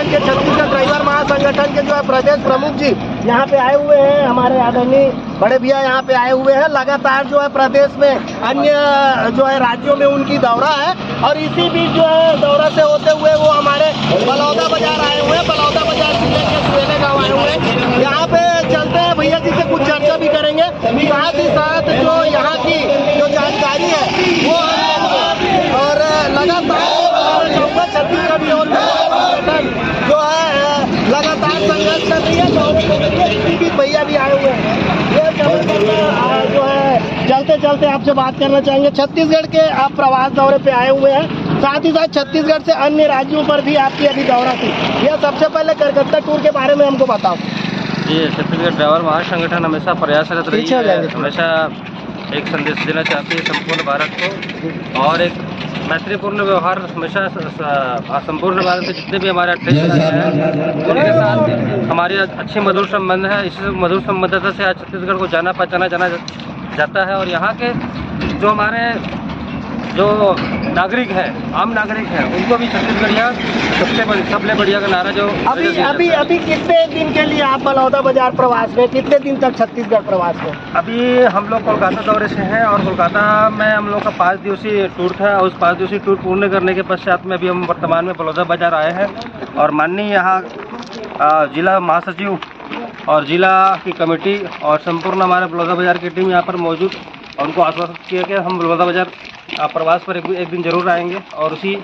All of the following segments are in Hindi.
संगठन के, छत्तीसगढ़ ड्राइवर महासंगठन के जो है प्रदेश प्रमुख जी यहाँ पे आए हुए हैं। हमारे आदरणीय बड़े भैया यहाँ पे आए हुए हैं। लगातार जो है प्रदेश में अन्य जो है राज्यों में उनकी दौरा है और इसी बीच जो है दौरा से होते हुए वो हमारे बलौदा बाजार आए हुए हैं। बलौदा बाजार जिले के सुरेले गाँव आए हुए हैं। यहाँ पे चलते हैं भैया जी से कुछ चर्चा भी करेंगे, साथ ही साथ जो यहाँ की जो जानकारी है वो और लगातार छत्तीसगढ़ की ओर जो है लगातार संघर्ष कर रही है। इसी बीच भैया भी आए हुए हैं। ये जो है चलते चलते आपसे बात करना चाहेंगे। छत्तीसगढ़ के आप प्रवास दौरे पे आए हुए हैं, साथ ही साथ छत्तीसगढ़ से अन्य राज्यों पर भी आपकी अभी दौरा थी। यह सबसे पहले कलकत्ता टूर के बारे में हमको बताओ। जी, छत्तीसगढ़ ड्राइवर महासंगठन हमेशा प्रयासरत रही है, हमेशा एक संदेश देना चाहती है संपूर्ण भारत को और एक मैत्रीपूर्ण व्यवहार हमेशा संपूर्ण भारत के जितने भी हमारे अट्ठाईस राज्य हैं उनके साथ हमारी अच्छी मधुर संबंध है। इसी मधुर संबंधता से आज छत्तीसगढ़ को जाना पहचाना जाता है और यहाँ के जो हमारे जो नागरिक हैं, आम नागरिक हैं, उनको भी छत्तीसगढ़िया सबसे बढ़िया का नारा जो अभी कितने दिन के लिए आप बलौदा बाजार प्रवास में, कितने दिन तक छत्तीसगढ़ प्रवास में? अभी हम लोग कोलकाता दौरे से हैं और कोलकाता में हम लोग का 5 दिवसीय टूर था। उस 5 दिवसीय टूर पूर्ण करने के पश्चात में अभी हम वर्तमान में बलौदा बाजार आए हैं और माननीय यहाँ जिला महासचिव और जिला की कमेटी और संपूर्ण हमारे बलौदा बाजार की टीम यहाँ पर मौजूद और उनको आश्वासित किया कि हम बलौदा बाजार प्रवास पर एक दिन जरूर आएंगे और उसी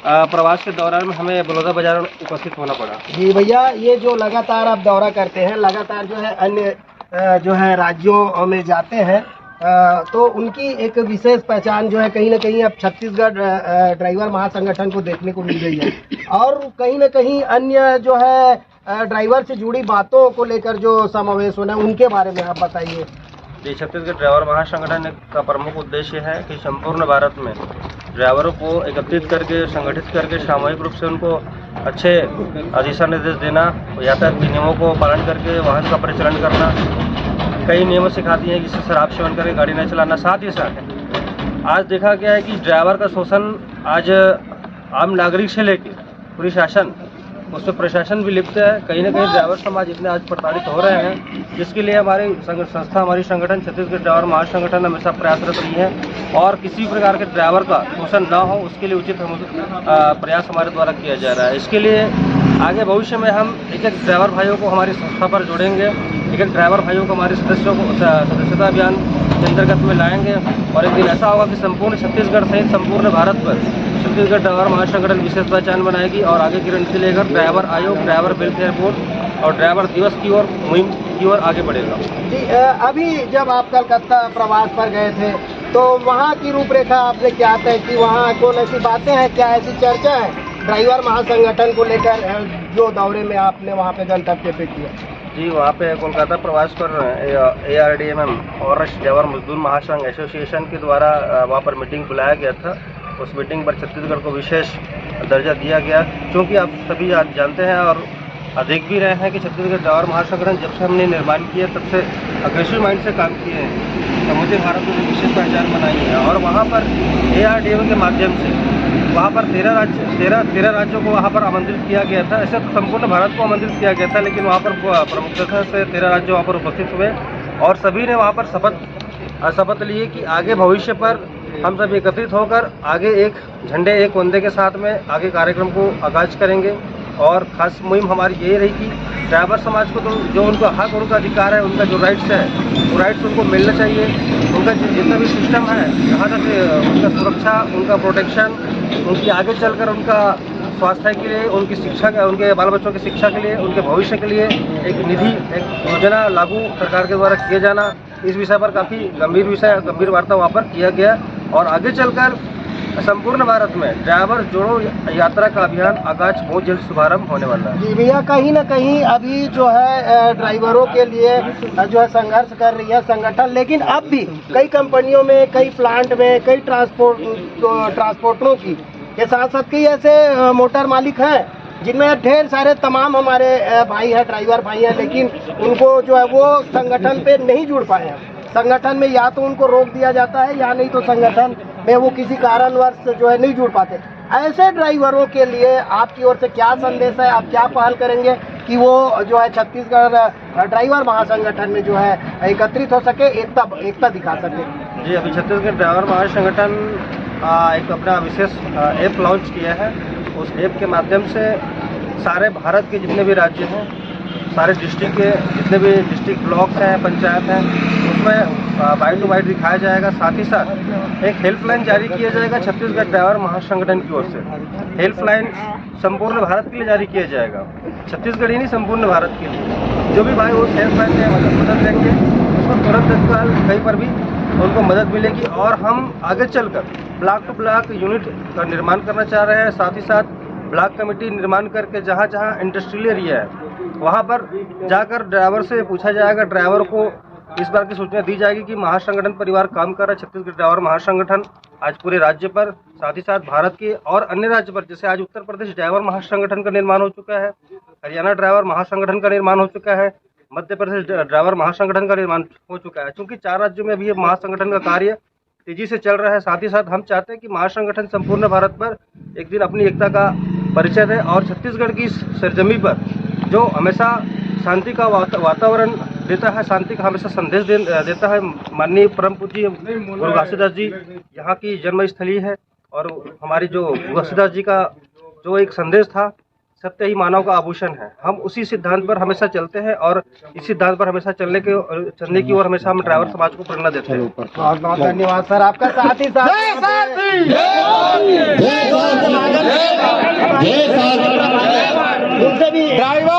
प्रवास के दौरान में हमें बलौदा बाजार में उपस्थित होना पड़ा। जी भैया, ये जो लगातार आप दौरा करते हैं, लगातार जो है अन्य जो है राज्यों में जाते हैं, तो उनकी एक विशेष पहचान जो है कहीं ना कहीं अब छत्तीसगढ़ ड्राइवर महासंगठन को देखने को मिल रही है और कहीं ना कहीं अन्य जो है ड्राइवर से जुड़ी बातों को लेकर जो समावेश होना है उनके बारे में आप बताइए। जी, छत्तीसगढ़ ड्राइवर महासंगठन का प्रमुख उद्देश्य है कि संपूर्ण भारत में ड्राइवरों को एकत्रित करके, संगठित करके, सामूहिक रूप से उनको अच्छे दिशा निर्देश देना, यातायात के नियमों को पालन करके वाहन का परिचालन करना, कई नियम सिखाती हैं जिससे शराब सेवन करके गाड़ी नहीं चलाना। साथ ही साथ आज देखा गया है कि ड्राइवर का शोषण आज आम नागरिक से लेकर पूरी शासन, उसमें प्रशासन भी लिप्त है। कहीं ना कहीं ड्राइवर समाज इतने आज प्रताड़ित हो रहे हैं, जिसके लिए हमारी संस्था, हमारी संगठन छत्तीसगढ़ ड्राइवर महासंगठन हमेशा प्रयासरत रही है और किसी भी प्रकार के ड्राइवर का शोषण न हो उसके लिए उचित प्रयास हमारे द्वारा किया जा रहा है। इसके लिए आगे भविष्य में हम एक ड्राइवर भाइयों को हमारी संस्था पर जोड़ेंगे, एक ड्राइवर भाइयों को हमारे सदस्यों को सदस्यता अभियान के अंतर्गत में लाएंगे और एक दिन ऐसा होगा कि संपूर्ण छत्तीसगढ़ सहित संपूर्ण भारत पर छत्तीसगढ़ ड्राइवर महासंगठन विशेष पहचान बनाएगी और आगे की रणनीति लेकर ड्राइवर आयोग, ड्राइवर वेलफेयर बोर्ड और ड्राइवर दिवस की ओर, मुहिम की ओर आगे बढ़ेगा। जी, अभी जब आप कलकत्ता प्रवास पर गए थे तो वहाँ की रूपरेखा आपने क्या तय की? वहाँ कौन ऐसी बातें हैं, क्या ऐसी चर्चा है ड्राइवर महासंगठन को लेकर जो दौरे में आपने वहाँ पे गंतव्य पे किया? जी, वहाँ पे कोलकाता प्रवास पर ARDMM और ड्राइवर मजदूर महासंघ एसोसिएशन के द्वारा वहाँ पर मीटिंग बुलाया गया था। उस मीटिंग पर छत्तीसगढ़ को विशेष दर्जा दिया गया, क्योंकि आप सभी आज जानते हैं और देख भी रहे हैं कि छत्तीसगढ़ ड्राइवर महासंगठन जब से हमने निर्माण किया तब से अग्रेसिव माइंड से काम किए हैं, समूचे भारत में विशेष पहचान बनाई है और वहाँ पर ARDMM के माध्यम से वहाँ पर 13 राज्यों को वहाँ पर आमंत्रित किया गया था। ऐसे तो संपूर्ण भारत को आमंत्रित किया गया था, लेकिन वहाँ पर प्रमुखता से 13 राज्य वहाँ पर उपस्थित हुए और सभी ने वहाँ पर शपथ लिए कि आगे भविष्य पर हम सब एकत्रित होकर आगे एक झंडे, एक वंदे के साथ में आगे कार्यक्रम को आगाज करेंगे और खास मुहिम हमारी यही रही कि ड्राइवर समाज को तो जो उनका हक, उनका अधिकार है, उनका जो राइट्स है वो राइट्स उनको मिलना चाहिए। उनका जितना भी सिस्टम है, जहाँ तक उनका सुरक्षा, उनका प्रोटेक्शन, उनकी आगे चलकर उनका स्वास्थ्य के लिए, उनकी शिक्षा, उनके बाल बच्चों की शिक्षा के लिए, उनके भविष्य के लिए एक निधि, एक योजना लागू सरकार के द्वारा किया जाना, इस विषय पर काफ़ी गंभीर वार्ता वहाँ पर किया गया और आगे चलकर संपूर्ण भारत में ड्राइवर जोड़ो यात्रा का अभियान आगाज बहुत जल्द शुभारंभ होने वाला है। जी भैया, कहीं ना कहीं अभी जो है ड्राइवरों के लिए जो है संघर्ष कर रही है संगठन, लेकिन अब भी कई कंपनियों में, कई प्लांट में, कई ट्रांसपोर्टरों की के साथ साथ कई ऐसे मोटर मालिक हैं जिनमें ढेर सारे तमाम हमारे भाई हैं, ड्राइवर भाई हैं, लेकिन उनको जो है वो संगठन पे नहीं जुड़ पाए हैं। संगठन में या तो उनको रोक दिया जाता है या नहीं तो संगठन में वो किसी कारणवश जो है नहीं जुड़ पाते। ऐसे ड्राइवरों के लिए आपकी ओर से क्या संदेश है, आप क्या पहल करेंगे कि वो जो है छत्तीसगढ़ ड्राइवर महासंगठन में जो है एकत्रित हो सके, एकता दिखा सके? जी, अभी छत्तीसगढ़ ड्राइवर महासंगठन एक अपना विशेष ऐप लॉन्च किया है। उस ऐप के माध्यम से सारे भारत के जितने भी राज्य हैं, सारे डिस्ट्रिक्ट के जितने भी डिस्ट्रिक्ट ब्लॉक्स हैं, पंचायत हैं, उसमें बाइट टू बाइट दिखाया जाएगा। साथ ही साथ एक हेल्पलाइन जारी किया जाएगा छत्तीसगढ़ ड्राइवर महासंगठन की ओर से। हेल्पलाइन संपूर्ण भारत के लिए जारी किया जाएगा, छत्तीसगढ़ ही नहीं, संपूर्ण भारत के लिए। जो भी भाई उस हेल्पलाइन से मदद लेंगे, उसको तुरंत तत्काल कहीं पर भी उनको मदद मिलेगी। और हम आगे चलकर ब्लॉक टू ब्लॉक यूनिट का निर्माण करना चाह रहे हैं। साथ ही साथ ब्लॉक कमेटी निर्माण करके जहाँ जहाँ इंडस्ट्रियल एरिया है वहाँ पर जाकर ड्राइवर से पूछा जाएगा, ड्राइवर को इस बार की सूचना दी जाएगी कि महासंगठन परिवार काम कर रहा है। छत्तीसगढ़ ड्राइवर महासंगठन आज पूरे राज्य पर, साथ ही साथ भारत के और अन्य राज्य पर, जैसे आज उत्तर प्रदेश ड्राइवर महासंगठन का निर्माण हो चुका है, हरियाणा ड्राइवर महासंगठन का निर्माण हो चुका है, मध्य प्रदेश ड्राइवर महासंगठन का निर्माण हो चुका है। क्योंकि 4 राज्यों में अभी ये महासंगठन का कार्य तेजी से चल रहा है। साथ ही साथ हम चाहते हैं कि महासंगठन संपूर्ण भारत पर एक दिन अपनी एकता का परिचय दे और छत्तीसगढ़ की सरजमी पर जो हमेशा शांति का वातावरण देता है, शांति का हमेशा संदेश देता है। माननीय परम पूज्य गुरु घासीदास जी यहाँ की जन्मस्थली है और हमारी जो घासीदास जी का जो एक संदेश था, सत्य ही मानव का आभूषण है, हम उसी सिद्धांत पर हमेशा चलते हैं और इस सिद्धांत पर हमेशा चलने की ओर हमेशा हम ड्राइवर समाज को प्रेरणा देते हैं। बहुत बहुत धन्यवाद सर आपका। साथ ही उनसे भी ड्राइवर